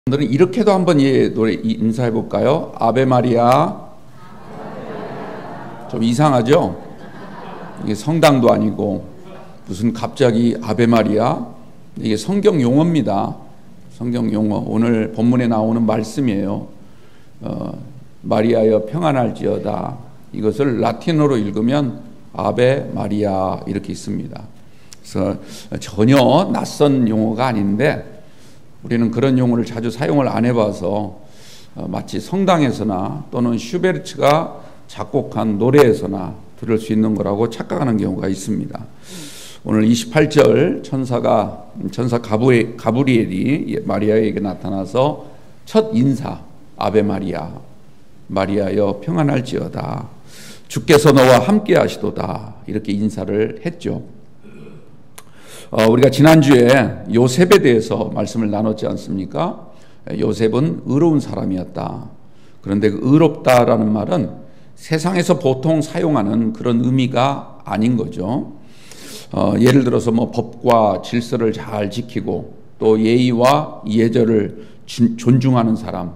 오늘은 이렇게도 한번 노래 인사해 볼까요? 아베 마리아. 좀 이상하죠? 이게 성당도 아니고 무슨 갑자기 아베 마리아. 이게 성경 용어입니다. 성경 용어. 오늘 본문에 나오는 말씀이에요. 마리아여 평안할지어다. 이것을 라틴어로 읽으면 아베 마리아 이렇게 있습니다. 그래서 전혀 낯선 용어가 아닌데 우리는 그런 용어를 자주 사용을 안 해봐서 마치 성당에서나 또는 슈베르츠가 작곡한 노래에서나 들을 수 있는 거라고 착각하는 경우가 있습니다. 오늘 28절 천사 가브리엘이 마리아에게 나타나서 첫 인사 아베 마리아, 마리아여 평안할지어다. 주께서 너와 함께 하시도다. 이렇게 인사를 했죠. 우리가 지난주에 요셉에 대해서 말씀을 나눴지 않습니까? 요셉은 의로운 사람이었다. 그런데 그 의롭다라는 말은 세상에서 보통 사용하는 그런 의미가 아닌 거죠. 예를 들어서 뭐 법과 질서를 잘 지키고 또 예의와 예절을 존중하는 사람.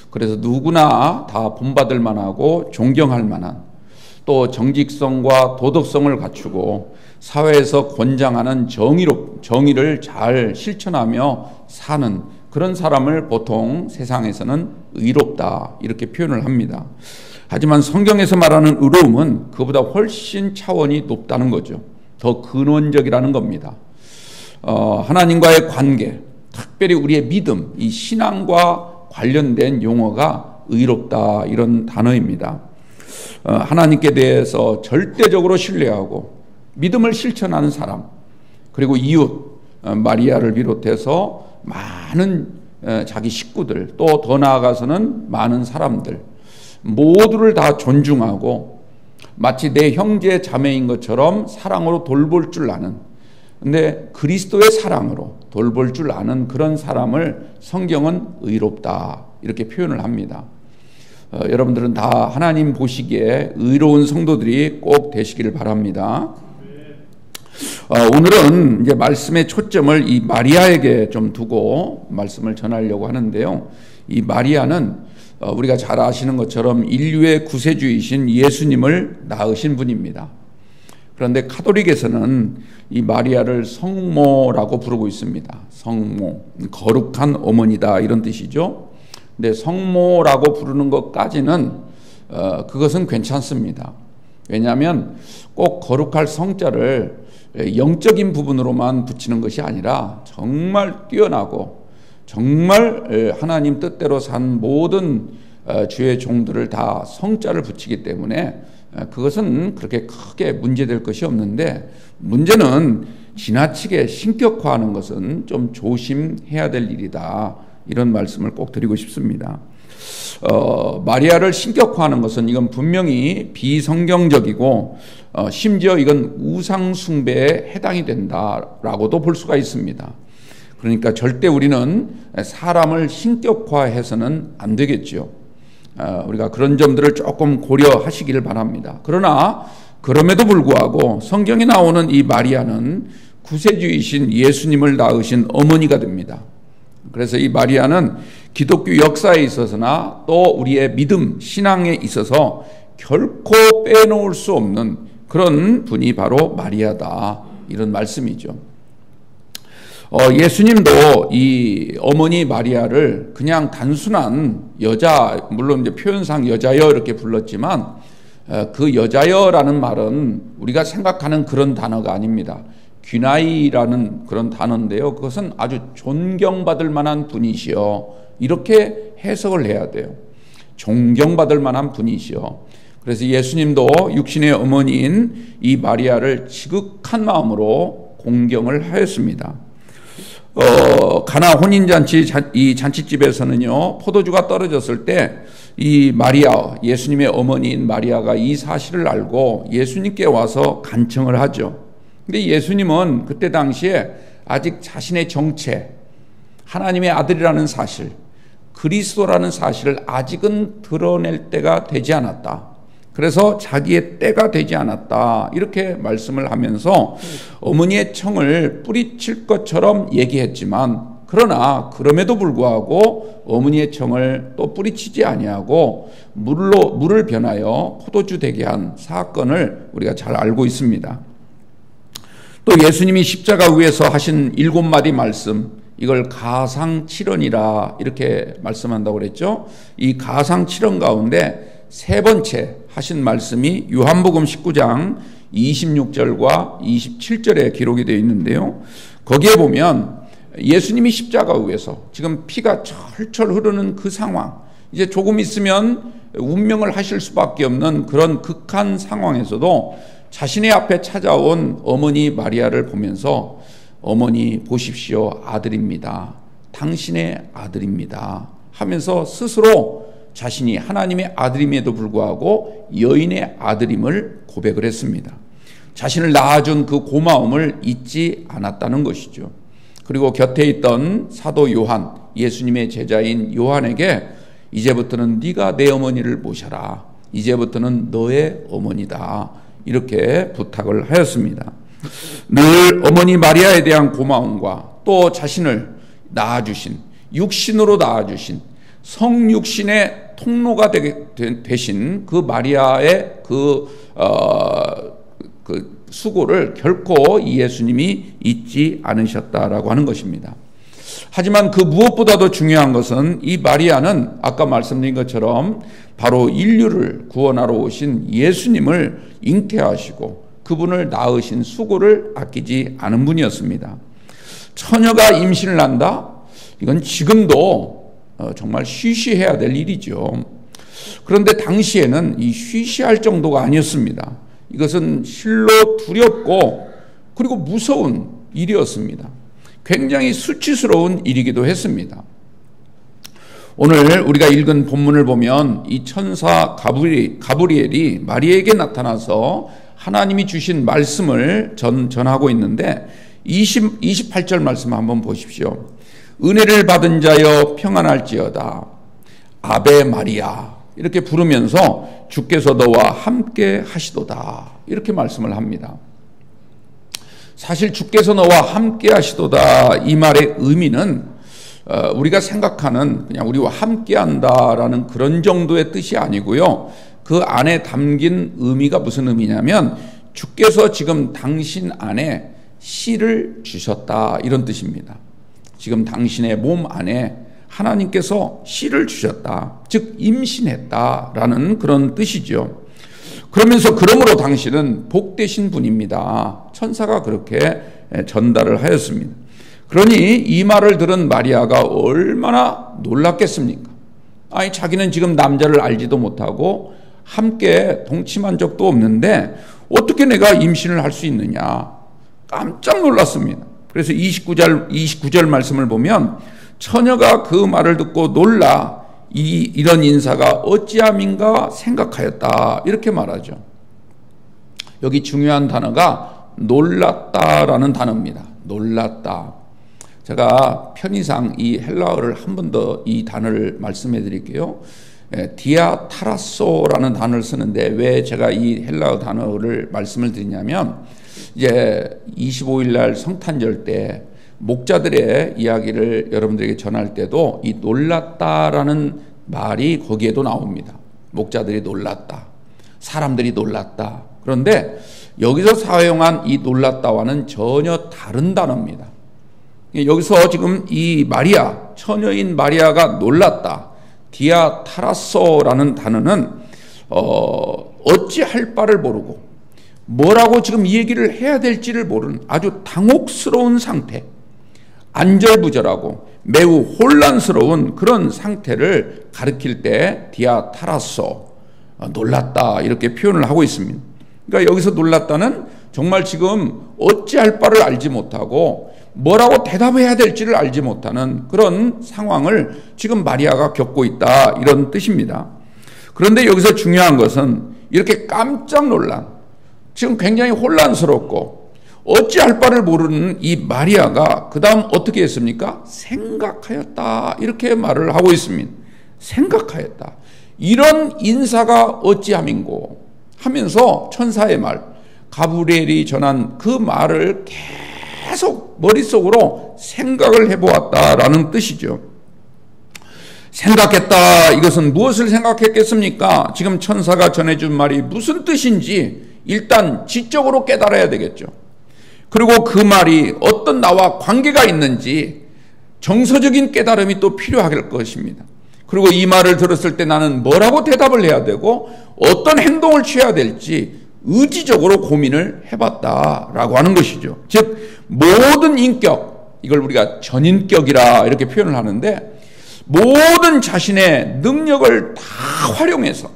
그래서 누구나 다 본받을 만하고 존경할 만한 또 정직성과 도덕성을 갖추고 사회에서 권장하는 정의를 잘 실천하며 사는 그런 사람을 보통 세상에서는 의롭다 이렇게 표현을 합니다. 하지만 성경에서 말하는 의로움은 그보다 훨씬 차원이 높다는 거죠. 더 근원적이라는 겁니다. 하나님과의 관계, 특별히 우리의 믿음, 이 신앙과 관련된 용어가 의롭다 이런 단어입니다. 하나님께 대해서 절대적으로 신뢰하고 믿음을 실천하는 사람, 그리고 이웃 마리아를 비롯해서 많은 자기 식구들, 또 더 나아가서는 많은 사람들 모두를 다 존중하고 마치 내 형제 자매인 것처럼 사랑으로 돌볼 줄 아는, 근데 그리스도의 사랑으로 돌볼 줄 아는 그런 사람을 성경은 의롭다 이렇게 표현을 합니다. 여러분들은 다 하나님 보시기에 의로운 성도들이 꼭 되시기를 바랍니다. 오늘은 이제 말씀의 초점을 이 마리아에게 좀 두고 말씀을 전하려고 하는데요. 이 마리아는 우리가 잘 아시는 것처럼 인류의 구세주이신 예수님을 낳으신 분입니다. 그런데 카톨릭에서는 이 마리아를 성모라고 부르고 있습니다. 성모, 거룩한 어머니다 이런 뜻이죠. 근데 성모라고 부르는 것까지는 그것은 괜찮습니다. 왜냐하면 꼭 거룩할 성자를 영적인 부분으로만 붙이는 것이 아니라 정말 뛰어나고 정말 하나님 뜻대로 산 모든 주의 종들을 다 성자를 붙이기 때문에 그것은 그렇게 크게 문제될 것이 없는데, 문제는 지나치게 신격화하는 것은 좀 조심해야 될 일이다 이런 말씀을 꼭 드리고 싶습니다. 마리아를 신격화하는 것은 이건 분명히 비성경적이고 심지어 이건 우상 숭배에 해당이 된다라고도 볼 수가 있습니다. 그러니까 절대 우리는 사람을 신격화해서는 안 되겠죠. 우리가 그런 점들을 조금 고려하시기를 바랍니다. 그러나 그럼에도 불구하고 성경에 나오는 이 마리아는 구세주이신 예수님을 낳으신 어머니가 됩니다. 그래서 이 마리아는 기독교 역사에 있어서나 또 우리의 믿음, 신앙에 있어서 결코 빼놓을 수 없는 그런 분이 바로 마리아다 이런 말씀이죠. 예수님도 이 어머니 마리아를 그냥 단순한 여자, 물론 이제 표현상 여자여 이렇게 불렀지만 그 여자여라는 말은 우리가 생각하는 그런 단어가 아닙니다. 귀나이라는 그런 단어인데요. 그것은 아주 존경받을 만한 분이시여 이렇게 해석을 해야 돼요. 존경받을 만한 분이시여. 그래서 예수님도 육신의 어머니인 이 마리아를 지극한 마음으로 공경을 하였습니다. 가나 혼인잔치 이 잔치집에서는요, 포도주가 떨어졌을 때 이 마리아, 예수님의 어머니인 마리아가 이 사실을 알고 예수님께 와서 간청을 하죠. 근데 예수님은 그때 당시에 아직 자신의 정체, 하나님의 아들이라는 사실, 그리스도라는 사실을 아직은 드러낼 때가 되지 않았다. 그래서 자기의 때가 되지 않았다 이렇게 말씀을 하면서 어머니의 청을 뿌리칠 것처럼 얘기했지만 그러나 그럼에도 불구하고 어머니의 청을 또 뿌리치지 아니하고 물을 변하여 포도주 되게 한 사건을 우리가 잘 알고 있습니다. 또 예수님이 십자가 위에서 하신 7마디 말씀, 이걸 가상칠언이라 이렇게 말씀한다고 그랬죠. 이 가상칠언 가운데 세 번째 하신 말씀이 요한복음 19장 26절과 27절에 기록이 되어 있는데요. 거기에 보면 예수님이 십자가 위에서 지금 피가 철철 흐르는 그 상황, 이제 조금 있으면 운명을 하실 수밖에 없는 그런 극한 상황에서도 자신의 앞에 찾아온 어머니 마리아를 보면서 어머니 보십시오, 아들입니다. 당신의 아들입니다 하면서 스스로 자신이 하나님의 아들임에도 불구하고 여인의 아들임을 고백을 했습니다. 자신을 낳아준 그 고마움을 잊지 않았다는 것이죠. 그리고 곁에 있던 사도 요한, 예수님의 제자인 요한에게 이제부터는 네가 내 어머니를 모셔라. 이제부터는 너의 어머니다. 이렇게 부탁을 하였습니다. 늘 어머니 마리아에 대한 고마움과 또 자신을 낳아주신, 육신으로 낳아주신 성육신의 통로가 되신 그 마리아의 그 수고를 결코 예수님이 잊지 않으셨다라고 하는 것입니다. 하지만 그 무엇보다도 중요한 것은 이 마리아는 아까 말씀드린 것처럼 바로 인류를 구원하러 오신 예수님을 잉태하시고 그분을 낳으신 수고를 아끼지 않은 분이었습니다. 처녀가 임신을 한다? 이건 지금도 정말 쉬쉬해야 될 일이죠. 그런데 당시에는 이 쉬쉬할 정도가 아니었습니다. 이것은 실로 두렵고 그리고 무서운 일이었습니다. 굉장히 수치스러운 일이기도 했습니다. 오늘 우리가 읽은 본문을 보면 이 천사 가브리엘이 마리아에게 나타나서 하나님이 주신 말씀을 전하고 있는데 28절 말씀 한번 보십시오. 은혜를 받은 자여 평안할지어다. 아베 마리아 이렇게 부르면서 주께서 너와 함께 하시도다. 이렇게 말씀을 합니다. 사실 주께서 너와 함께 하시도다 이 말의 의미는 우리가 생각하는 그냥 우리와 함께 한다라는 그런 정도의 뜻이 아니고요. 그 안에 담긴 의미가 무슨 의미냐면 주께서 지금 당신 안에 씨를 주셨다 이런 뜻입니다. 지금 당신의 몸 안에 하나님께서 씨를 주셨다. 즉 임신했다라는 그런 뜻이죠. 그러면서 그러므로 당신은 복되신 분입니다. 천사가 그렇게 전달을 하였습니다. 그러니 이 말을 들은 마리아가 얼마나 놀랐겠습니까? 아니 자기는 지금 남자를 알지도 못하고 함께 동침한 적도 없는데 어떻게 내가 임신을 할 수 있느냐 깜짝 놀랐습니다. 그래서 29절 말씀을 보면 처녀가 그 말을 듣고 놀라 이런 인사가 어찌함인가 생각하였다 이렇게 말하죠. 여기 중요한 단어가 놀랐다라는 단어입니다. 놀랐다. 제가 편의상 이 헬라어를 한 번 더 이 단어를 말씀해 드릴게요. 디아타라소라는 단어를 쓰는데 왜 제가 이 헬라어 단어를 말씀을 드리냐면 이제 25일 날 성탄절 때 목자들의 이야기를 여러분들에게 전할 때도 이 놀랐다라는 말이 거기에도 나옵니다. 목자들이 놀랐다. 사람들이 놀랐다. 그런데 여기서 사용한 이 놀랐다와는 전혀 다른 단어입니다. 여기서 지금 이 마리아, 처녀인 마리아가 놀랐다. 디아타라소라는 단어는 어찌할 바를 모르고 뭐라고 지금 이 얘기를 해야 될지를 모르는 아주 당혹스러운 상태, 안절부절하고 매우 혼란스러운 그런 상태를 가리킬 때 디아타라소, 놀랐다 이렇게 표현을 하고 있습니다. 그러니까 여기서 놀랐다는 정말 지금 어찌할 바를 알지 못하고 뭐라고 대답해야 될지를 알지 못하는 그런 상황을 지금 마리아가 겪고 있다 이런 뜻입니다. 그런데 여기서 중요한 것은 이렇게 깜짝 놀란 지금 굉장히 혼란스럽고 어찌할 바를 모르는 이 마리아가 그 다음 어떻게 했습니까? 생각하였다 이렇게 말을 하고 있습니다. 생각하였다. 이런 인사가 어찌함인고 하면서 천사의 말 가브리엘이 전한 그 말을 계속 머릿속으로 생각을 해보았다라는 뜻이죠. 생각했다. 이것은 무엇을 생각했겠습니까? 지금 천사가 전해준 말이 무슨 뜻인지 일단 지적으로 깨달아야 되겠죠. 그리고 그 말이 어떤 나와 관계가 있는지 정서적인 깨달음이 또 필요할 것입니다. 그리고 이 말을 들었을 때 나는 뭐라고 대답을 해야 되고 어떤 행동을 취해야 될지 의지적으로 고민을 해봤다라고 하는 것이죠. 즉 모든 인격, 이걸 우리가 전인격이라 이렇게 표현을 하는데, 모든 자신의 능력을 다 활용해서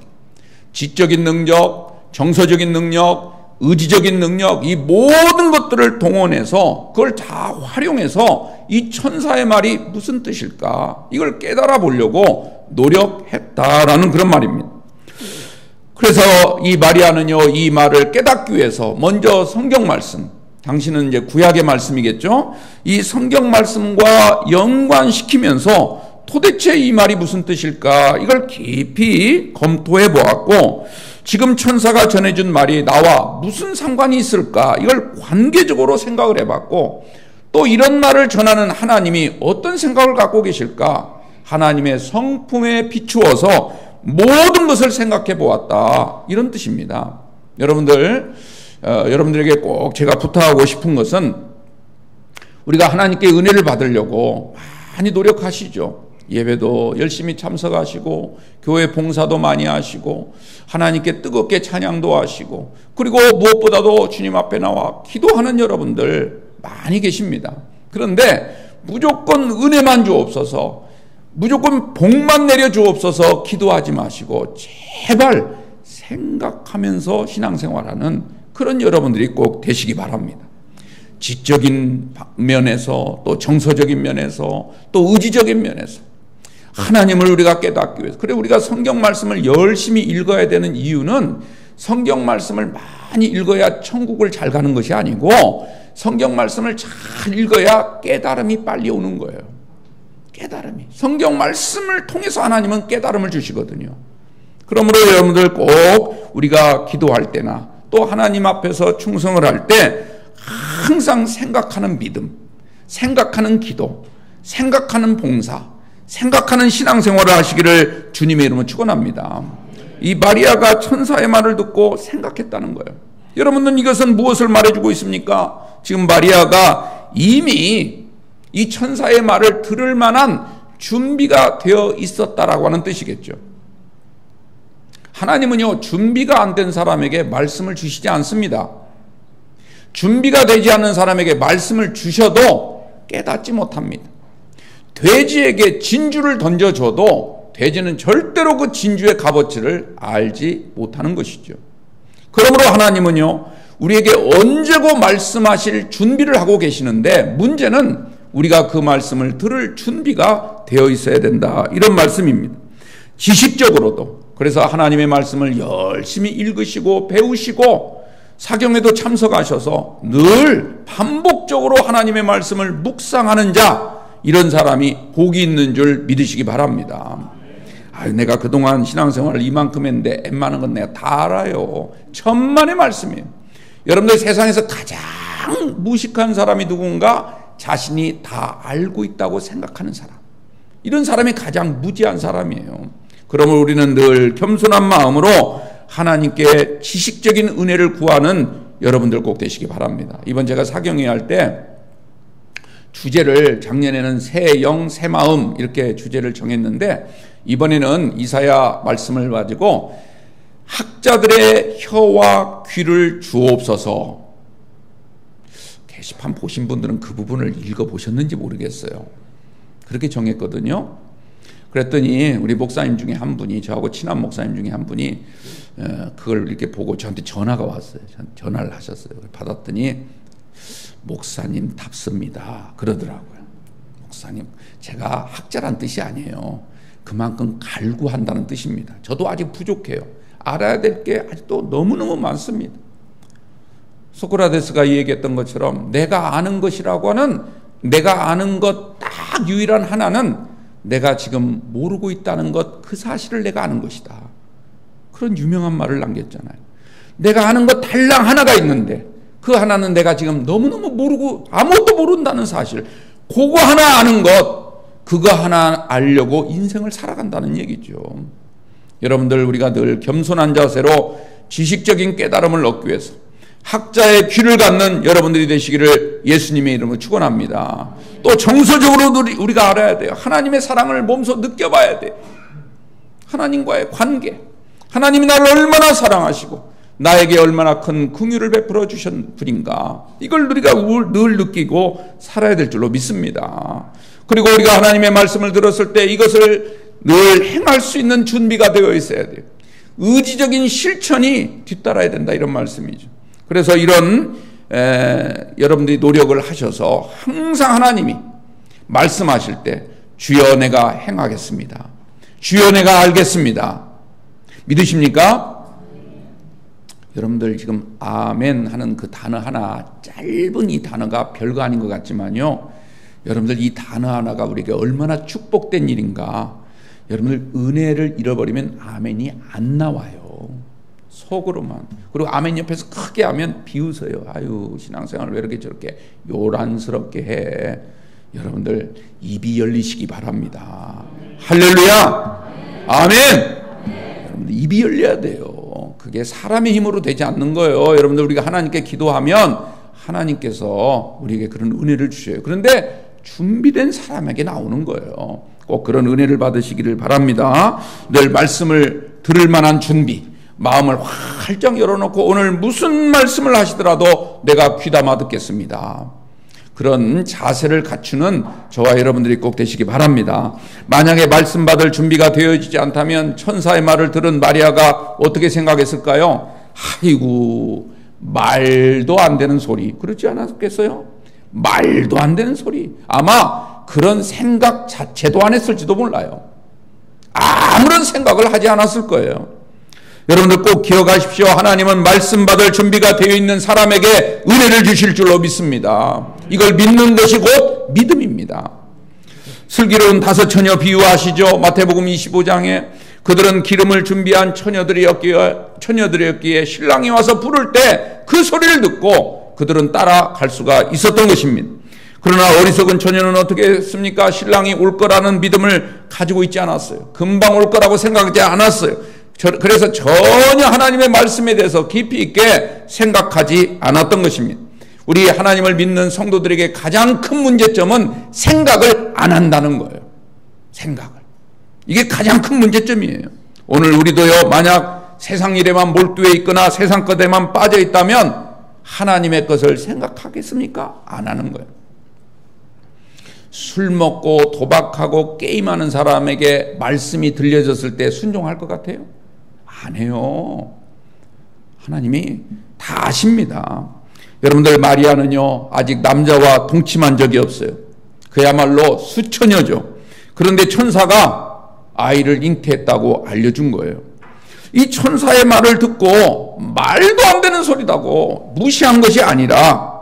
지적인 능력, 정서적인 능력, 의지적인 능력, 이 모든 것들을 동원해서 그걸 다 활용해서 이 천사의 말이 무슨 뜻일까, 이걸 깨달아 보려고 노력했다라는 그런 말입니다. 그래서 이 마리아는요, 이 말을 깨닫기 위해서 먼저 성경 말씀, 당신은 이제 구약의 말씀이겠죠, 이 성경 말씀과 연관시키면서 도대체 이 말이 무슨 뜻일까, 이걸 깊이 검토해 보았고, 지금 천사가 전해준 말이 나와 무슨 상관이 있을까, 이걸 관계적으로 생각을 해봤고, 또 이런 말을 전하는 하나님이 어떤 생각을 갖고 계실까, 하나님의 성품에 비추어서 모든 것을 생각해 보았다, 이런 뜻입니다. 여러분들에게 꼭 제가 부탁하고 싶은 것은, 우리가 하나님께 은혜를 받으려고 많이 노력하시죠. 예배도 열심히 참석하시고 교회 봉사도 많이 하시고 하나님께 뜨겁게 찬양도 하시고, 그리고 무엇보다도 주님 앞에 나와 기도하는 여러분들 많이 계십니다. 그런데 무조건 은혜만 주옵소서, 무조건 복만 내려 주옵소서 기도하지 마시고 제발 생각하면서 신앙생활하는 그런 여러분들이 꼭 되시기 바랍니다. 지적인 면에서, 또 정서적인 면에서, 또 의지적인 면에서 하나님을 우리가 깨닫기 위해서. 그래, 우리가 성경 말씀을 열심히 읽어야 되는 이유는 성경 말씀을 많이 읽어야 천국을 잘 가는 것이 아니고, 성경 말씀을 잘 읽어야 깨달음이 빨리 오는 거예요. 깨달음이. 성경 말씀을 통해서 하나님은 깨달음을 주시거든요. 그러므로 여러분들 꼭 우리가 기도할 때나 또 하나님 앞에서 충성을 할 때 항상 생각하는 믿음, 생각하는 기도, 생각하는 봉사, 생각하는 신앙생활을 하시기를 주님의 이름으로 축원합니다. 이 마리아가 천사의 말을 듣고 생각했다는 거예요. 여러분은 이것은 무엇을 말해주고 있습니까? 지금 마리아가 이미 이 천사의 말을 들을 만한 준비가 되어 있었다라고 하는 뜻이겠죠. 하나님은요, 준비가 안 된 사람에게 말씀을 주시지 않습니다. 준비가 되지 않는 사람에게 말씀을 주셔도 깨닫지 못합니다. 돼지에게 진주를 던져줘도 돼지는 절대로 그 진주의 값어치를 알지 못하는 것이죠. 그러므로 하나님은요, 우리에게 언제고 말씀하실 준비를 하고 계시는데, 문제는 우리가 그 말씀을 들을 준비가 되어 있어야 된다, 이런 말씀입니다. 지식적으로도, 그래서 하나님의 말씀을 열심히 읽으시고 배우시고 사경에도 참석하셔서 늘 반복적으로 하나님의 말씀을 묵상하는 자, 이런 사람이 복이 있는 줄 믿으시기 바랍니다. 내가 그동안 신앙생활을 이만큼 했는데 웬만한 건 내가 다 알아요. 천만의 말씀이에요. 여러분들 세상에서 가장 무식한 사람이 누군가, 자신이 다 알고 있다고 생각하는 사람, 이런 사람이 가장 무지한 사람이에요. 그러므로 우리는 늘 겸손한 마음으로 하나님께 지식적인 은혜를 구하는 여러분들 꼭 되시기 바랍니다. 이번 제가 사경회 할 때 주제를, 작년에는 새 영, 새 마음 이렇게 주제를 정했는데, 이번에는 이사야 말씀을 가지고 학자들의 혀와 귀를 주옵소서. 게시판 보신 분들은 그 부분을 읽어보셨는지 모르겠어요. 그렇게 정했거든요. 그랬더니 우리 목사님 중에 한 분이, 저하고 친한 목사님 중에 한 분이 그걸 이렇게 보고 저한테 전화가 왔어요. 전화를 하셨어요. 받았더니 목사님 답습니다, 그러더라고요. 목사님, 제가 학자란 뜻이 아니에요. 그만큼 갈구한다는 뜻입니다. 저도 아직 부족해요. 알아야 될 게 아직도 너무너무 많습니다. 소크라테스가 얘기했던 것처럼 내가 아는 것이라고 하는, 내가 아는 것 딱 유일한 하나는 내가 지금 모르고 있다는 것, 그 사실을 내가 아는 것이다. 그런 유명한 말을 남겼잖아요. 내가 아는 것 달랑 하나가 있는데 그 하나는 내가 지금 너무너무 모르고 아무것도 모른다는 사실, 그거 하나 아는 것, 그거 하나 알려고 인생을 살아간다는 얘기죠. 여러분들, 우리가 늘 겸손한 자세로 지식적인 깨달음을 얻기 위해서 학자의 귀를 갖는 여러분들이 되시기를 예수님의 이름으로 축원합니다. 또 정서적으로 우리가 알아야 돼요. 하나님의 사랑을 몸소 느껴봐야 돼요. 하나님과의 관계, 하나님이 나를 얼마나 사랑하시고 나에게 얼마나 큰 긍휼을 베풀어 주신 분인가, 이걸 우리가 늘 느끼고 살아야 될 줄로 믿습니다. 그리고 우리가 하나님의 말씀을 들었을 때 이것을 늘 행할 수 있는 준비가 되어 있어야 돼요. 의지적인 실천이 뒤따라야 된다, 이런 말씀이죠. 그래서 이런 여러분들이 노력을 하셔서 항상 하나님이 말씀하실 때 주여 내가 행하겠습니다, 주여 내가 알겠습니다, 믿으십니까? 여러분들 지금 아멘 하는 그 단어 하나, 짧은 이 단어가 별거 아닌 것 같지만요, 여러분들 이 단어 하나가 우리에게 얼마나 축복된 일인가. 여러분들 은혜를 잃어버리면 아멘이 안 나와요, 속으로만. 그리고 아멘 옆에서 크게 하면 비웃어요. 아유, 신앙생활을 왜 이렇게 저렇게 요란스럽게 해. 여러분들 입이 열리시기 바랍니다. 할렐루야, 아멘. 여러분들 입이 열려야 돼요. 그게 사람의 힘으로 되지 않는 거예요. 여러분들, 우리가 하나님께 기도하면 하나님께서 우리에게 그런 은혜를 주셔요. 그런데 준비된 사람에게 나오는 거예요. 꼭 그런 은혜를 받으시기를 바랍니다. 늘 말씀을 들을 만한 준비, 마음을 활짝 열어놓고 오늘 무슨 말씀을 하시더라도 내가 귀담아 듣겠습니다, 그런 자세를 갖추는 저와 여러분들이 꼭 되시기 바랍니다. 만약에 말씀 받을 준비가 되어지지 않다면 천사의 말을 들은 마리아가 어떻게 생각했을까요? 아이고, 말도 안 되는 소리, 그렇지 않았겠어요? 말도 안 되는 소리. 아마 그런 생각 자체도 안 했을지도 몰라요. 아무런 생각을 하지 않았을 거예요. 여러분들 꼭 기억하십시오. 하나님은 말씀 받을 준비가 되어 있는 사람에게 은혜를 주실 줄로 믿습니다. 이걸 믿는 것이 곧 믿음입니다. 슬기로운 5 처녀 비유하시죠. 마태복음 25장에 그들은 기름을 준비한 처녀들이었기에 신랑이 와서 부를 때 그 소리를 듣고 그들은 따라갈 수가 있었던 것입니다. 그러나 어리석은 처녀는 어떻게 했습니까? 신랑이 올 거라는 믿음을 가지고 있지 않았어요. 금방 올 거라고 생각하지 않았어요. 그래서 전혀 하나님의 말씀에 대해서 깊이 있게 생각하지 않았던 것입니다. 우리 하나님을 믿는 성도들에게 가장 큰 문제점은 생각을 안 한다는 거예요. 생각을. 이게 가장 큰 문제점이에요. 오늘 우리도요, 만약 세상 일에만 몰두해 있거나 세상 것에만 빠져 있다면 하나님의 것을 생각하겠습니까? 안 하는 거예요. 술 먹고 도박하고 게임하는 사람에게 말씀이 들려졌을 때 순종할 것 같아요? 안 해요. 하나님이 다 아십니다. 여러분들, 마리아는요 아직 남자와 동침한 적이 없어요. 그야말로 수처녀죠. 그런데 천사가 아이를 잉태했다고 알려준 거예요. 이 천사의 말을 듣고 말도 안 되는 소리다고 무시한 것이 아니라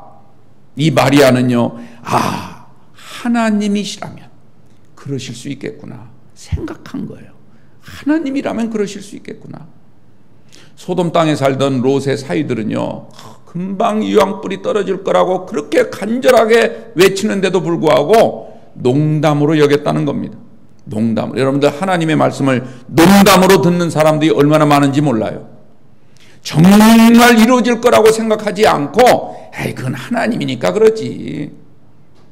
이 마리아는요, 아, 하나님이시라면 그러실 수 있겠구나 생각한 거예요. 하나님이라면 그러실 수 있겠구나. 소돔 땅에 살던 롯의 사위들은요, 금방 유황불이 떨어질 거라고 그렇게 간절하게 외치는데도 불구하고 농담으로 여겼다는 겁니다. 농담으로. 여러분들, 하나님의 말씀을 농담으로 듣는 사람들이 얼마나 많은지 몰라요. 정말 이루어질 거라고 생각하지 않고 에이, 그건 하나님이니까 그러지.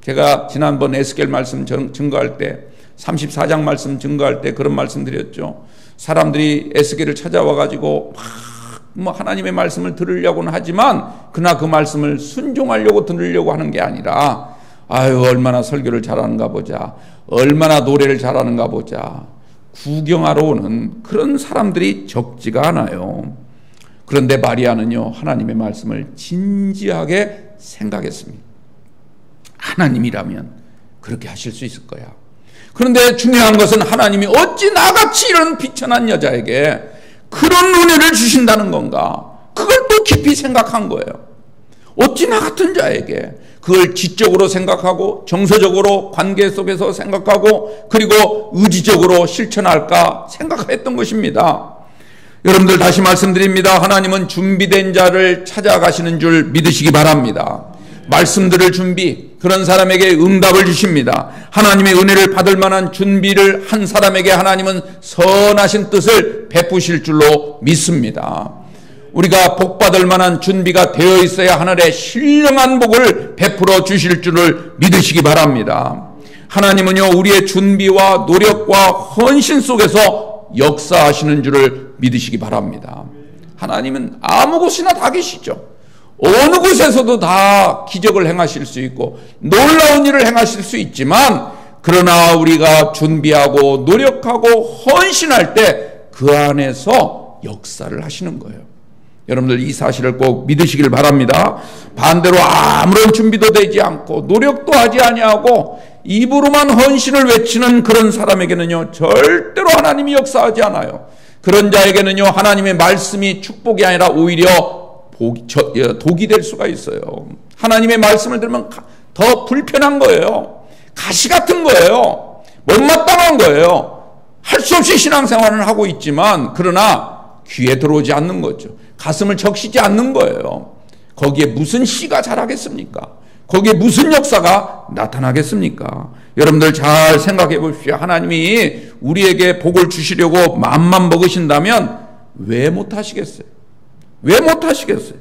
제가 지난번 에스겔 말씀 증거할 때, 34장 말씀 증거할 때 그런 말씀 드렸죠. 사람들이 에스겔을 찾아와가지고 막 하나님의 말씀을 들으려고는 하지만 그러나 그 말씀을 순종하려고 들으려고 하는 게 아니라, 아유, 얼마나 설교를 잘하는가 보자, 얼마나 노래를 잘하는가 보자, 구경하러 오는 그런 사람들이 적지가 않아요. 그런데 마리아는요, 하나님의 말씀을 진지하게 생각했습니다. 하나님이라면 그렇게 하실 수 있을 거야. 그런데 중요한 것은 하나님이 어찌 나같이 이런 비천한 여자에게 그런 은혜를 주신다는 건가, 그걸 또 깊이 생각한 거예요. 어찌 나 같은 자에게 그걸 지적으로 생각하고 정서적으로 관계 속에서 생각하고 그리고 의지적으로 실천할까 생각했던 것입니다. 여러분들 다시 말씀드립니다. 하나님은 준비된 자를 찾아가시는 줄 믿으시기 바랍니다. 말씀 들을 준비, 그런 사람에게 응답을 주십니다. 하나님의 은혜를 받을 만한 준비를 한 사람에게 하나님은 선하신 뜻을 베푸실 줄로 믿습니다. 우리가 복받을 만한 준비가 되어 있어야 하늘의 신령한 복을 베풀어 주실 줄을 믿으시기 바랍니다. 하나님은요, 우리의 준비와 노력과 헌신 속에서 역사하시는 줄을 믿으시기 바랍니다. 하나님은 아무 곳이나 다 계시죠. 어느 곳에서도 다 기적을 행하실 수 있고 놀라운 일을 행하실 수 있지만, 그러나 우리가 준비하고 노력하고 헌신할 때 그 안에서 역사를 하시는 거예요. 여러분들 이 사실을 꼭 믿으시길 바랍니다. 반대로 아무런 준비도 되지 않고 노력도 하지 아니하고 입으로만 헌신을 외치는 그런 사람에게는요, 절대로 하나님이 역사하지 않아요. 그런 자에게는요, 하나님의 말씀이 축복이 아니라 오히려 독이 될 수가 있어요. 하나님의 말씀을 들으면 더 불편한 거예요. 가시 같은 거예요. 못마땅한 거예요. 할 수 없이 신앙생활을 하고 있지만 그러나 귀에 들어오지 않는 거죠. 가슴을 적시지 않는 거예요. 거기에 무슨 씨가 자라겠습니까? 거기에 무슨 역사가 나타나겠습니까? 여러분들 잘 생각해 보십시오. 하나님이 우리에게 복을 주시려고 마음만 먹으신다면 왜 못하시겠어요? 왜 못하시겠어요?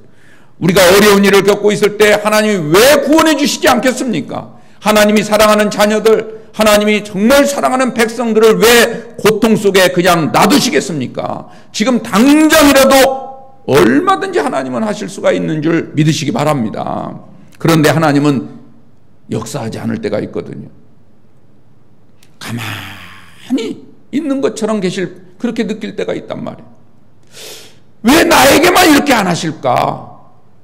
우리가 어려운 일을 겪고 있을 때 하나님이 왜 구원해 주시지 않겠습니까? 하나님이 사랑하는 자녀들, 하나님이 정말 사랑하는 백성들을 왜 고통 속에 그냥 놔두시겠습니까? 지금 당장이라도 얼마든지 하나님은 하실 수가 있는 줄 믿으시기 바랍니다. 그런데 하나님은 역사하지 않을 때가 있거든요. 가만히 있는 것처럼 그렇게 느낄 때가 있단 말이에요. 왜 나에게만 이렇게 안 하실까?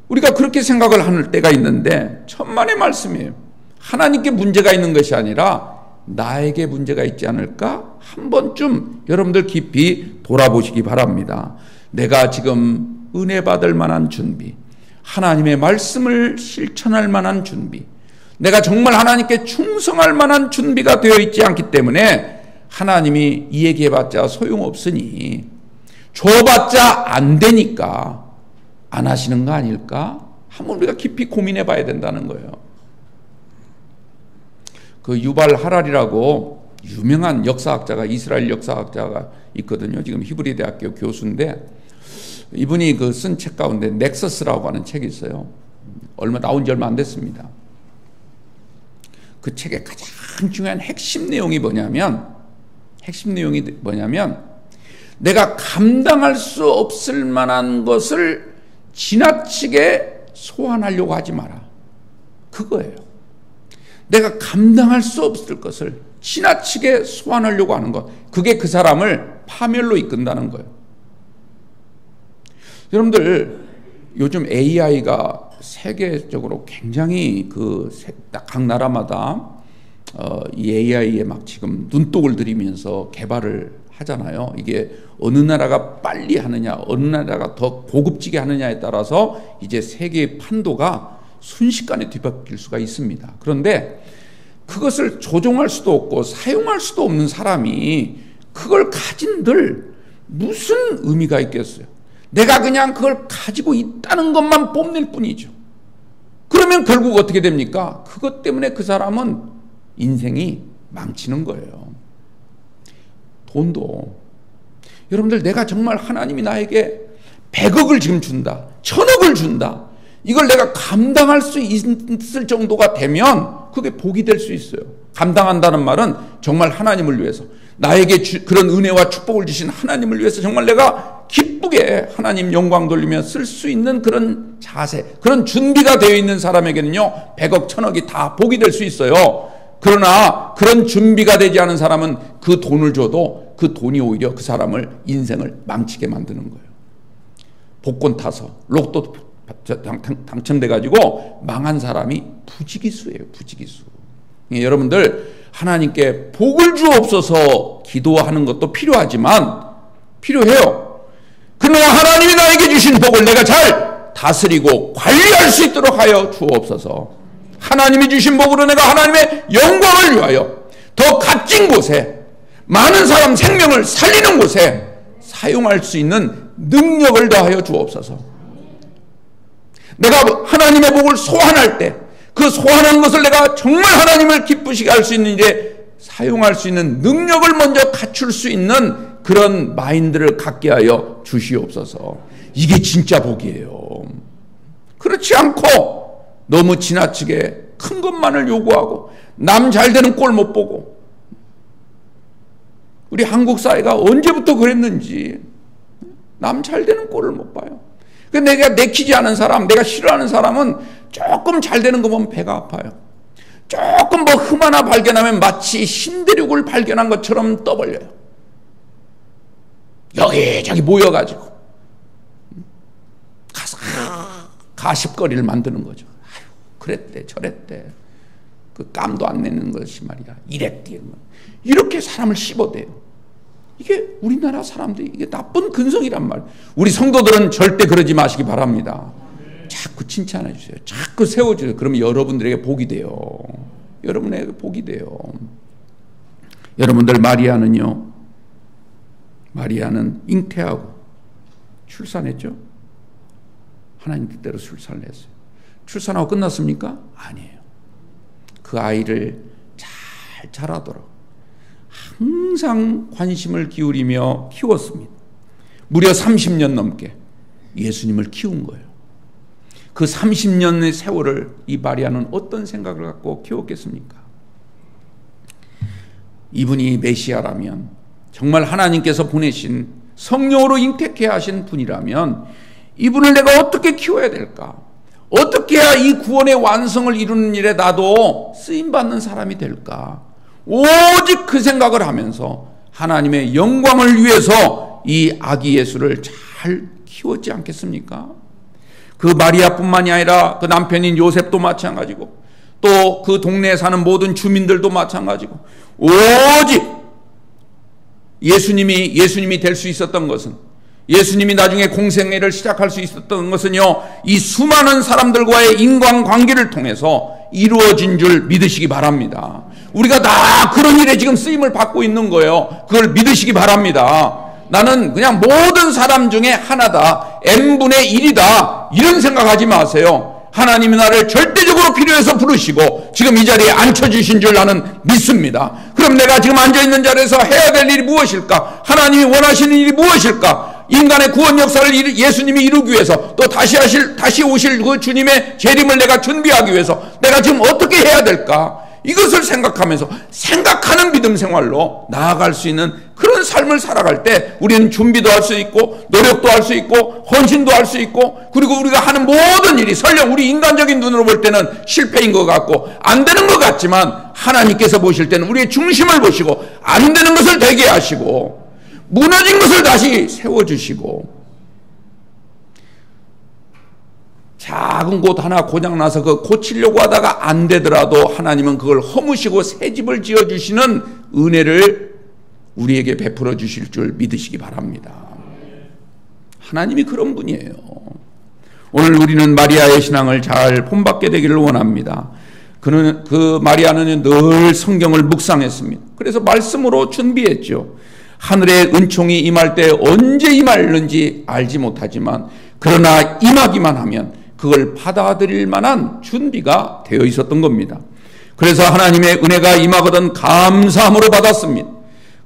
우리가 그렇게 생각을 하는 때가 있는데 천만의 말씀이에요. 하나님께 문제가 있는 것이 아니라 나에게 문제가 있지 않을까? 한 번쯤 여러분들 깊이 돌아보시기 바랍니다. 내가 지금 은혜 받을 만한 준비, 하나님의 말씀을 실천할 만한 준비, 내가 정말 하나님께 충성할 만한 준비가 되어 있지 않기 때문에 하나님이 이 얘기해봤자 소용없으니, 줘봤자 안 되니까 안 하시는 거 아닐까? 한번 우리가 깊이 고민해 봐야 된다는 거예요. 그 유발 하랄이라고 유명한 역사학자가, 이스라엘 역사학자가 있거든요. 지금 히브리 대학교 교수인데, 이분이 그 쓴 책 가운데 넥서스라고 하는 책이 있어요. 나온 지 얼마 안 됐습니다. 그 책의 가장 중요한 핵심 내용이 뭐냐면 내가 감당할 수 없을 만한 것을 지나치게 소환하려고 하지 마라. 그거예요. 내가 감당할 수 없을 것을 지나치게 소환하려고 하는 것, 그게 그 사람을 파멸로 이끈다는 거예요. 여러분들 요즘 AI가 세계적으로 굉장히 각 나라마다 이 AI에 막 지금 눈독을 들이면서 개발을 하잖아요. 이게 어느 나라가 빨리 하느냐, 어느 나라가 더 고급지게 하느냐에 따라서 이제 세계의 판도가 순식간에 뒤바뀔 수가 있습니다. 그런데 그것을 조종할 수도 없고 사용할 수도 없는 사람이 그걸 가진들 무슨 의미가 있겠어요? 내가 그냥 그걸 가지고 있다는 것만 뽐낼 뿐이죠. 그러면 결국 어떻게 됩니까? 그것 때문에 그 사람은 인생이 망치는 거예요. 돈도, 여러분들 내가 정말 하나님이 나에게 100억을 지금 준다, 1000억을 준다, 이걸 내가 감당할 수 있을 정도가 되면 그게 복이 될 수 있어요. 감당한다는 말은 정말 하나님을 위해서, 나에게 그런 은혜와 축복을 주신 하나님을 위해서 정말 내가 기쁘게 하나님 영광 돌리며 쓸 수 있는 그런 자세, 그런 준비가 되어 있는 사람에게는요 100억, 1000억이 다 복이 될 수 있어요. 그러나 그런 준비가 되지 않은 사람은 그 돈을 줘도 그 돈이 오히려 그 사람을, 인생을 망치게 만드는 거예요. 복권 타서 로또 당첨돼가지고 망한 사람이 부지기수예요. 부지기수. 여러분들 하나님께 복을 주옵소서 기도하는 것도 필요해요. 그러나 하나님이 나에게 주신 복을 내가 잘 다스리고 관리할 수 있도록 하여 주옵소서. 하나님이 주신 복으로 내가 하나님의 영광을 위하여 더 값진 곳에, 많은 사람 생명을 살리는 곳에 사용할 수 있는 능력을 더하여 주옵소서. 내가 하나님의 복을 소환할 때 그 소환한 것을 내가 정말 하나님을 기쁘시게 할 수 있는 일에 사용할 수 있는 능력을 먼저 갖출 수 있는 그런 마인드를 갖게 하여 주시옵소서. 이게 진짜 복이에요. 그렇지 않고 너무 지나치게 큰 것만을 요구하고 남 잘 되는 꼴 못 보고, 우리 한국 사회가 언제부터 그랬는지 남 잘 되는 꼴을 못 봐요. 내가 내키지 않은 사람, 내가 싫어하는 사람은 조금 잘 되는 거 보면 배가 아파요. 조금 뭐 흠 하나 발견하면 마치 신대륙을 발견한 것처럼 떠벌려요. 여기저기 모여가지고 가서 가십거리를 만드는 거죠. 아유, 그랬대 저랬대, 그 깜도 안 내는 것이 말이야, 이랬대. 이렇게 사람을 씹어대요. 이게 우리나라 사람들이 이게 나쁜 근성이란 말. 우리 성도들은 절대 그러지 마시기 바랍니다. 자꾸 칭찬해 주세요. 자꾸 세워주세요. 그러면 여러분들에게 복이 돼요. 여러분에게 복이 돼요. 여러분들, 마리아는 잉태하고 출산했죠. 하나님 뜻대로 출산을 했어요. 출산하고 끝났습니까? 아니에요. 그 아이를 잘 자라도록 항상 관심을 기울이며 키웠습니다. 무려 30년 넘게 예수님을 키운 거예요. 그 30년의 세월을 이 마리아는 어떤 생각을 갖고 키웠겠습니까? 이분이 메시아라면, 정말 하나님께서 보내신 성령으로 잉태케 하신 분이라면 이분을 내가 어떻게 키워야 될까? 어떻게 해야 이 구원의 완성을 이루는 일에 나도 쓰임받는 사람이 될까? 오직 그 생각을 하면서 하나님의 영광을 위해서 이 아기 예수를 잘 키웠지 않겠습니까? 그 마리아뿐만이 아니라 그 남편인 요셉도 마찬가지고, 또 그 동네에 사는 모든 주민들도 마찬가지고, 오직 예수님이 될 수 있었던 것은, 예수님이 나중에 공생애를 시작할 수 있었던 것은요, 이 수많은 사람들과의 인간관계를 통해서 이루어진 줄 믿으시기 바랍니다. 우리가 다 그런 일에 지금 쓰임을 받고 있는 거예요. 그걸 믿으시기 바랍니다. 나는 그냥 모든 사람 중에 하나다, n분의 1이다, 이런 생각하지 마세요. 하나님이 나를 절대적으로 필요해서 부르시고 지금 이 자리에 앉혀주신 줄 나는 믿습니다. 그럼 내가 지금 앉아있는 자리에서 해야 될 일이 무엇일까? 하나님이 원하시는 일이 무엇일까? 인간의 구원 역사를 예수님이 이루기 위해서, 또 다시 오실 그 주님의 재림을 내가 준비하기 위해서 내가 지금 어떻게 해야 될까? 이것을 생각하면서 생각하는 믿음 생활로 나아갈 수 있는 그런 삶을 살아갈 때 우리는 준비도 할 수 있고 노력도 할 수 있고 헌신도 할 수 있고, 그리고 우리가 하는 모든 일이 설령 우리 인간적인 눈으로 볼 때는 실패인 것 같고 안 되는 것 같지만, 하나님께서 보실 때는 우리의 중심을 보시고 안 되는 것을 되게 하시고 무너진 것을 다시 세워주시고, 작은 곳 하나 고장나서 그 고치려고 하다가 안 되더라도 하나님은 그걸 허무시고 새 집을 지어주시는 은혜를 우리에게 베풀어 주실 줄 믿으시기 바랍니다. 하나님이 그런 분이에요. 오늘 우리는 마리아의 신앙을 잘 본받게 되기를 원합니다. 그 마리아는 늘 성경을 묵상했습니다. 그래서 말씀으로 준비했죠. 하늘의 은총이 임할 때 언제 임할는지 알지 못하지만 그러나 임하기만 하면 그걸 받아들일 만한 준비가 되어 있었던 겁니다. 그래서 하나님의 은혜가 임하거든 감사함으로 받았습니다.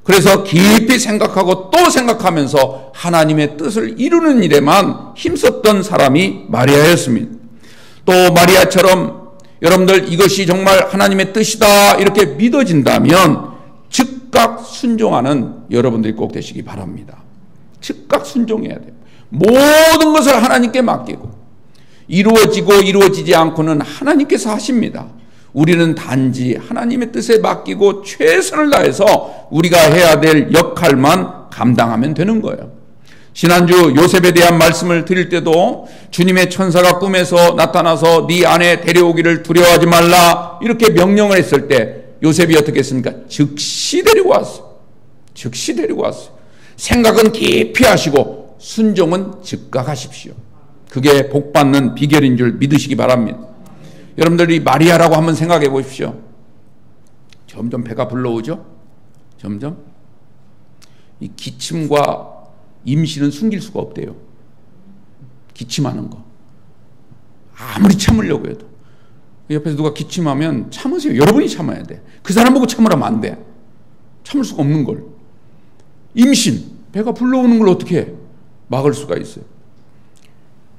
그래서 깊이 생각하고 또 생각하면서 하나님의 뜻을 이루는 일에만 힘썼던 사람이 마리아였습니다. 또 마리아처럼 여러분들 이것이 정말 하나님의 뜻이다 이렇게 믿어진다면 즉각 순종하는 여러분들이 꼭 되시기 바랍니다. 즉각 순종해야 돼요. 모든 것을 하나님께 맡기고, 이루어지고 이루어지지 않고는 하나님께서 하십니다. 우리는 단지 하나님의 뜻에 맡기고 최선을 다해서 우리가 해야 될 역할만 감당하면 되는 거예요. 지난주 요셉에 대한 말씀을 드릴 때도 주님의 천사가 꿈에서 나타나서 네 아내 데려오기를 두려워하지 말라 이렇게 명령을 했을 때 요셉이 어떻게 했습니까? 즉시 데리고 왔어요. 즉시 데리고 왔어요. 생각은 깊이 하시고 순종은 즉각하십시오. 그게 복받는 비결인 줄 믿으시기 바랍니다. 여러분들이 마리아라고 한번 생각해 보십시오. 점점 배가 불러오죠? 점점 이 기침과 임신은 숨길 수가 없대요. 기침하는 거. 아무리 참으려고 해도. 옆에서 누가 기침하면 참으세요. 여러분이 참아야 돼. 그 사람 보고 참으라면 안 돼. 참을 수가 없는 걸. 임신, 배가 불러오는 걸 어떻게 막을 수가 있어요?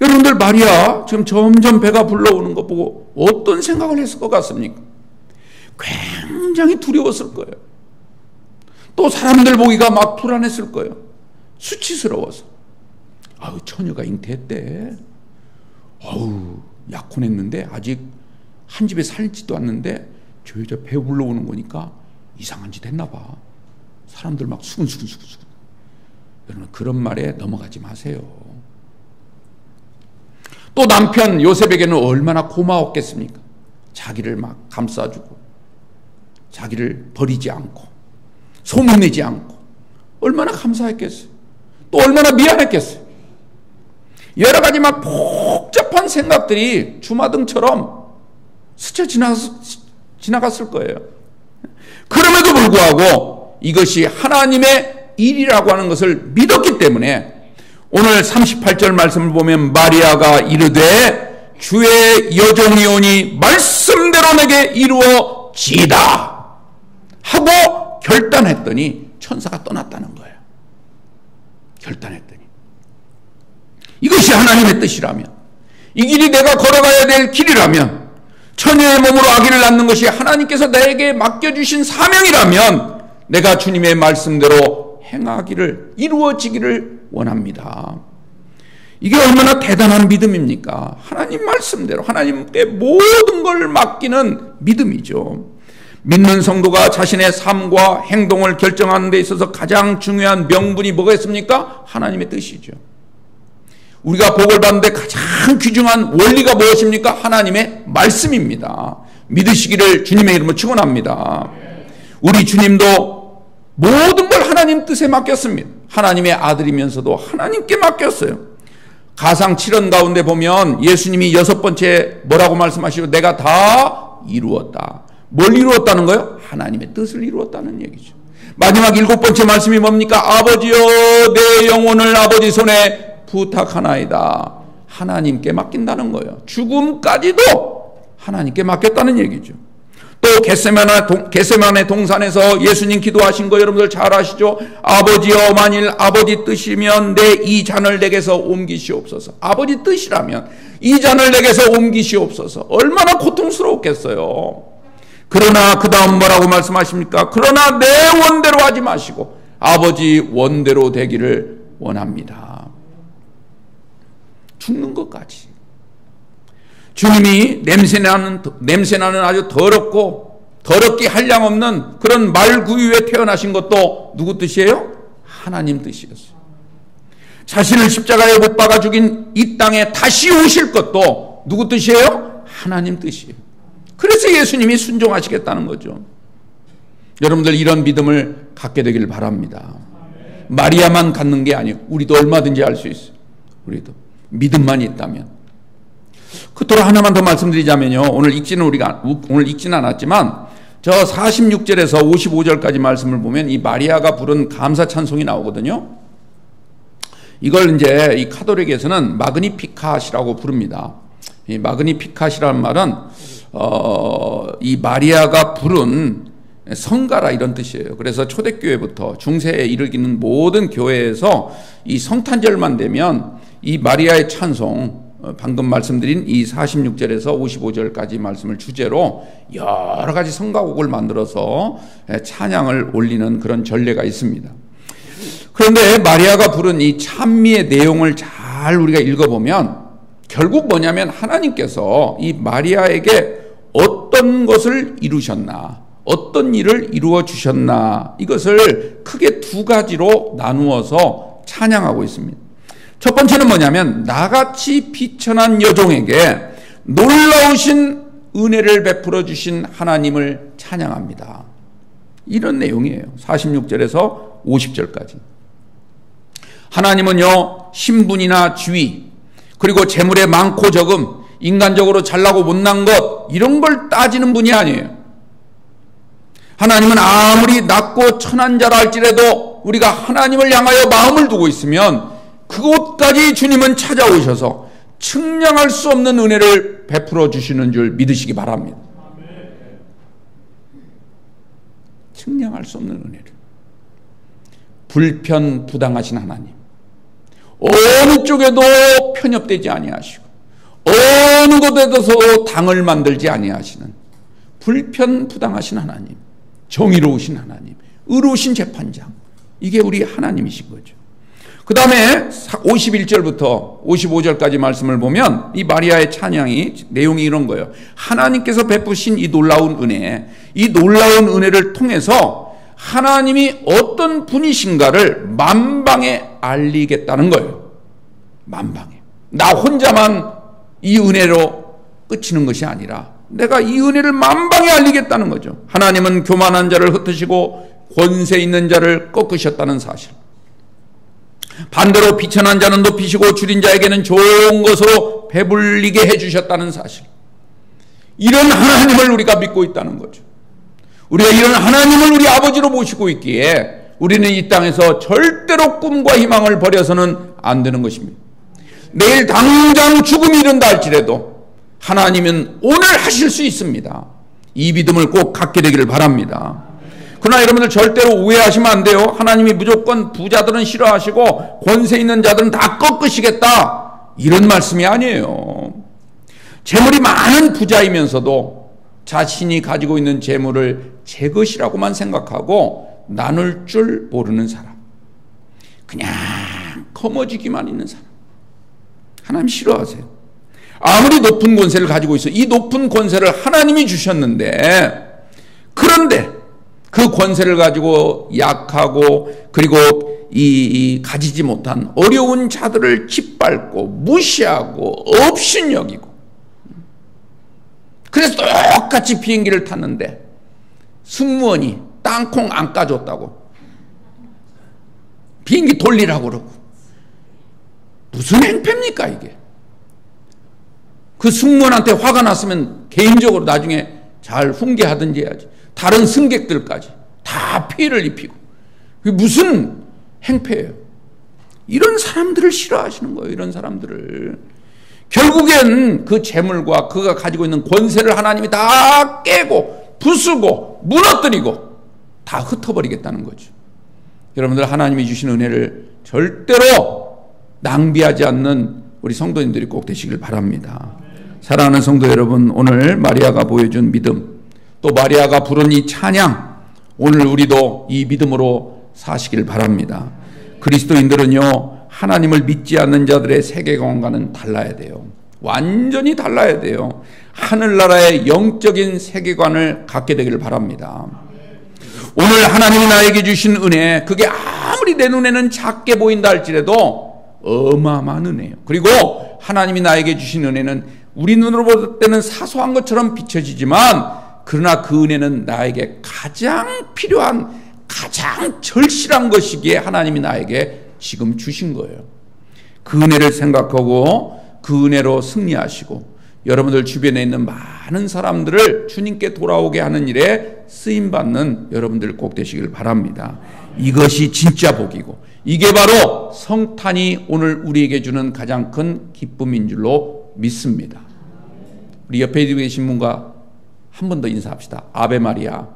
여러분들 마리아 지금 점점 배가 불러오는 거 보고 어떤 생각을 했을 것 같습니까? 굉장히 두려웠을 거예요. 또 사람들 보기가 막 불안했을 거예요. 수치스러워서. 아우, 처녀가 잉태했대. 아우, 약혼했는데 아직 한 집에 살지도 않는데 저 여자 배 불러오는 거니까 이상한 짓 했나 봐. 사람들 막 수근수근. 여러분, 그런 말에 넘어가지 마세요. 또 남편 요셉에게는 얼마나 고마웠겠습니까? 자기를 막 감싸주고 자기를 버리지 않고 소문내지 않고 얼마나 감사했겠어요. 또 얼마나 미안했겠어요. 여러 가지 막 복잡한 생각들이 주마등처럼 스쳐 지나갔을 거예요. 그럼에도 불구하고 이것이 하나님의 일이라고 하는 것을 믿었기 때문에 오늘 38절 말씀을 보면 마리아가 이르되 주의 여종이오니 말씀대로 내게 이루어지이다 하고 결단했더니 천사가 떠났다는 거예요. 결단했더니 이것이 하나님의 뜻이라면, 이 길이 내가 걸어가야 될 길이라면, 처녀의 몸으로 아기를 낳는 것이 하나님께서 나에게 맡겨주신 사명이라면 내가 주님의 말씀대로 행하기를, 이루어지기를 원합니다. 이게 얼마나 대단한 믿음입니까? 하나님 말씀대로 하나님께 모든 걸 맡기는 믿음이죠. 믿는 성도가 자신의 삶과 행동을 결정하는 데 있어서 가장 중요한 명분이 뭐가 있습니까? 하나님의 뜻이죠. 우리가 복을 받는데 가장 귀중한 원리가 무엇입니까? 하나님의 말씀입니다. 믿으시기를 주님의 이름으로 축원합니다. 우리 주님도 모든 걸 하나님 뜻에 맡겼습니다. 하나님의 아들이면서도 하나님께 맡겼어요. 가상 7원 가운데 보면 예수님이 6번째 뭐라고 말씀하시고 내가 다 이루었다. 뭘 이루었다는 거예요? 하나님의 뜻을 이루었다는 얘기죠. 마지막 7번째 말씀이 뭡니까? 아버지여 내 영혼을 아버지 손에 부탁하나이다. 하나님께 맡긴다는 거예요. 죽음까지도 하나님께 맡겼다는 얘기죠. 또 겟세마네 동산에서 예수님 기도하신 거 여러분들 잘 아시죠? 아버지여 만일 아버지 뜻이면 내 이 잔을 내게서 옮기시옵소서. 아버지 뜻이라면 이 잔을 내게서 옮기시옵소서. 얼마나 고통스러웠겠어요. 그러나 그 다음 뭐라고 말씀하십니까? 그러나 내 원대로 하지 마시고 아버지 원대로 되기를 원합니다. 죽는 것까지. 주님이 냄새나는 아주 더럽게 한량없는 그런 말구유에 태어나신 것도 누구 뜻이에요? 하나님 뜻이었어요. 자신을 십자가에 못 박아 죽인 이 땅에 다시 오실 것도 누구 뜻이에요? 하나님 뜻이에요. 그래서 예수님이 순종하시겠다는 거죠. 여러분들 이런 믿음을 갖게 되기를 바랍니다. 마리아만 갖는 게 아니에요. 우리도 얼마든지 할 수 있어요. 우리도 믿음만 있다면. 그토록 하나만 더 말씀드리자면요. 오늘 읽지는 않았지만 저 46절에서 55절까지 말씀을 보면 이 마리아가 부른 감사 찬송이 나오거든요. 이걸 이제 이 카톨릭에서는 마그니피캇이라고 부릅니다. 이 마그니피캇이라는 말은 이 마리아가 부른 성가라 이런 뜻이에요. 그래서 초대교회부터 중세에 이르기는 모든 교회에서 이 성탄절만 되면 이 마리아의 찬송, 방금 말씀드린 이 46절에서 55절까지 말씀을 주제로 여러 가지 성가곡을 만들어서 찬양을 올리는 그런 전례가 있습니다. 그런데 마리아가 부른 이 찬미의 내용을 잘 우리가 읽어보면 결국 뭐냐면 하나님께서 이 마리아에게 어떤 것을 이루셨나, 어떤 일을 이루어 주셨나, 이것을 크게 두 가지로 나누어서 찬양하고 있습니다. 첫 번째는 뭐냐면 나같이 비천한 여종에게 놀라우신 은혜를 베풀어 주신 하나님을 찬양합니다. 이런 내용이에요. 46절에서 50절까지. 하나님은요, 신분이나 지위, 그리고 재물의 많고 적음, 인간적으로 잘나고 못난 것, 이런 걸 따지는 분이 아니에요. 하나님은 아무리 낮고 천한 자라 할지라도 우리가 하나님을 향하여 마음을 두고 있으면 그곳까지 주님은 찾아오셔서 측량할 수 없는 은혜를 베풀어 주시는 줄 믿으시기 바랍니다. 측량할 수 없는 은혜를. 불편부당하신 하나님, 어느 쪽에도 편협되지 아니하시고 어느 곳에도 당을 만들지 아니하시는 불편부당하신 하나님, 정의로우신 하나님, 의로우신 재판장, 이게 우리 하나님이신 거죠. 그 다음에 51절부터 55절까지 말씀을 보면 이 마리아의 찬양이 내용이 이런 거예요. 하나님께서 베푸신 이 놀라운 은혜, 이 놀라운 은혜를 통해서 하나님이 어떤 분이신가를 만방에 알리겠다는 거예요. 만방에. 나 혼자만 이 은혜로 끝이는 것이 아니라 내가 이 은혜를 만방에 알리겠다는 거죠. 하나님은 교만한 자를 흩으시고 권세 있는 자를 꺾으셨다는 사실. 반대로 비천한 자는 높이시고 줄인 자에게는 좋은 것으로 배불리게 해주셨다는 사실. 이런 하나님을 우리가 믿고 있다는 거죠. 우리가 이런 하나님을 우리 아버지로 모시고 있기에 우리는 이 땅에서 절대로 꿈과 희망을 버려서는 안 되는 것입니다. 내일 당장 죽음이 이른다 할지라도 하나님은 오늘 하실 수 있습니다. 이 믿음을 꼭 갖게 되기를 바랍니다. 그러나 여러분들 절대로 오해하시면 안 돼요. 하나님이 무조건 부자들은 싫어하시고 권세 있는 자들은 다 꺾으시겠다, 이런 말씀이 아니에요. 재물이 많은 부자이면서도 자신이 가지고 있는 재물을 제 것이라고만 생각하고 나눌 줄 모르는 사람, 그냥 거머쥐기만 있는 사람, 하나님 싫어하세요. 아무리 높은 권세를 가지고 있어, 이 높은 권세를 하나님이 주셨는데, 그런데 그 권세를 가지고 약하고 그리고 이 가지지 못한 어려운 자들을 짓밟고 무시하고 업신여기고, 그래서 똑같이 비행기를 탔는데 승무원이 땅콩 안 까줬다고 비행기 돌리라고 그러고, 무슨 행패입니까 이게? 그 승무원한테 화가 났으면 개인적으로 나중에 잘 훈계하든지 해야지. 다른 승객들까지 다 피해를 입히고, 그게 무슨 행패예요? 이런 사람들을 싫어하시는 거예요. 이런 사람들을. 결국엔 그 재물과 그가 가지고 있는 권세를 하나님이 다 깨고 부수고 무너뜨리고 다 흩어버리겠다는 거죠. 여러분들, 하나님이 주신 은혜를 절대로 낭비하지 않는 우리 성도님들이 꼭 되시길 바랍니다. 사랑하는 성도 여러분, 오늘 마리아가 보여준 믿음, 또 마리아가 부른 이 찬양, 오늘 우리도 이 믿음으로 사시길 바랍니다. 그리스도인들은요, 하나님을 믿지 않는 자들의 세계관과는 달라야 돼요. 완전히 달라야 돼요. 하늘나라의 영적인 세계관을 갖게 되기를 바랍니다. 오늘 하나님이 나에게 주신 은혜, 그게 아무리 내 눈에는 작게 보인다 할지라도 어마어마한 은혜예요. 그리고 하나님이 나에게 주신 은혜는 우리 눈으로 볼 때는 사소한 것처럼 비춰지지만, 그러나 그 은혜는 나에게 가장 필요한, 가장 절실한 것이기에 하나님이 나에게 지금 주신 거예요. 그 은혜를 생각하고 그 은혜로 승리하시고 여러분들 주변에 있는 많은 사람들을 주님께 돌아오게 하는 일에 쓰임받는 여러분들 꼭 되시길 바랍니다. 이것이 진짜 복이고, 이게 바로 성탄이 오늘 우리에게 주는 가장 큰 기쁨인 줄로 믿습니다. 우리 옆에 계신 분과 한 번 더 인사합시다. 아베 마리아.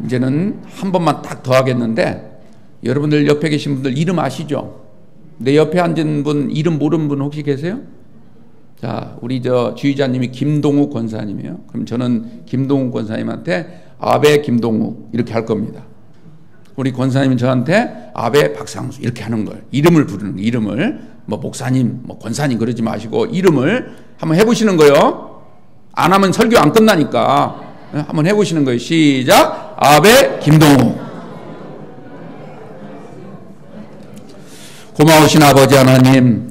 이제는 한 번만 딱 더 하겠는데, 여러분들 옆에 계신 분들 이름 아시죠? 내 옆에 앉은 분 이름 모르는 분 혹시 계세요? 자, 우리 주의자님이 김동욱 권사님이에요. 그럼 저는 김동욱 권사님한테 아베 김동욱 이렇게 할 겁니다. 우리 권사님은 저한테 아베 박상수 이렇게 하는 거예요. 이름을 부르는 거예요. 이름을. 뭐 목사님, 뭐 권사님 그러지 마시고 이름을 한번 해보시는 거예요. 안 하면 설교 안 끝나니까 한번 해보시는 거예요. 시작. 아베 김동욱. 고마우신 아버지 하나님,